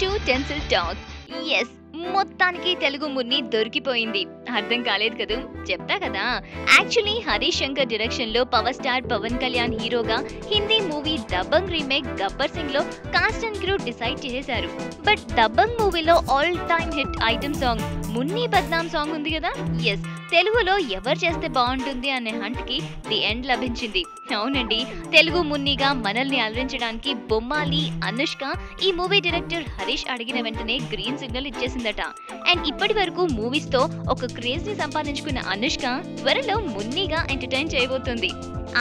To tensile talk. Yes, మొత్తానికి తెలుగు మున్ని దొరికిపోయింది. అర్థం కాలేదు కదూ, చెప్తా కదా. యాక్చువల్లీ హరీష్ శంకర్ డైరెక్షన్ లో పవర్ స్టార్ పవన్ కళ్యాణ్ హీరోగా హిందీ మూవీ దబంగ్ రీమేక్ గబ్బర్ సింగ్ లో కాస్ట్ అండ్ క్రూ డిసైడ్ చేశారు. బట్ దబంగ్ మూవీలో all time hit item song Munni Badnaam song ఉంది కదా. ఎస్, తెలుగులో ఎవరు చేస్తే బాగుంటుంది అనే హంట్ కి ది ఎండ్ లభించింది. అవునండి, తెలుగు మున్నిగా మనల్ని అలరించడానికి బొమ్మాలి అనుష్క ఈ మూవీ డైరెక్టర్ హరీష్ అడిగిన వెంటనే గ్రీన్ సిగ్నల్ ఇచ్చేసిందట. అండ్ ఇప్పటి వరకు మూవీస్ తో ఒక క్రేజ్ ని సంపాదించుకున్న అనుష్క త్వరలో మున్నిగా ఎంటర్టైన్ చేయబోతుంది.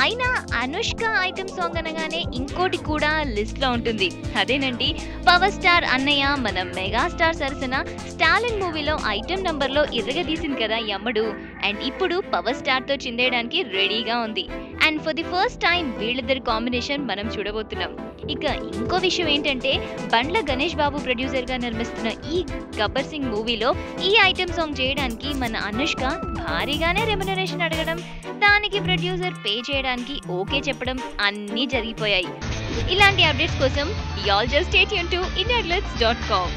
అయినా అనుష్క ఐటమ్ సాంగ్ అనగానే ఇంకోటి కూడా లిస్ట్ లో ఉంటుంది. అదేనండి, పవర్ స్టార్ అన్నయ్య మన మెగాస్టార్ సరసన స్టాలిన్ మూవీలో ఐటమ్ నంబర్ లో ఇరగదీసింది కదా యమ్మడు. అండ్ ఇప్పుడు పవర్ స్టార్ తో చిందేయడానికి రెడీగా ఉంది. And for the first time వీళ్ళిద్దరి కాంబినేషన్ మనం చూడబోతున్నాం. ఇక ఇంకో విషయం ఏంటంటే, బండ్ల గణేష్ బాబు ప్రొడ్యూసర్ గా నిర్మిస్తున్న ఈ గబ్బర్ సింగ్ మూవీలో ఈ ఐటమ్ సాంగ్ చేయడానికి మన అనుష్క భారీగానే రెమ్యునరేషన్ అడగడం, దానికి ప్రొడ్యూసర్ పే చేయడానికి ఓకే చెప్పడం అన్నీ జరిగిపోయాయి. ఇలాంటి అప్డేట్స్ కోసం y'all just stay tuned to indiaglitz.com.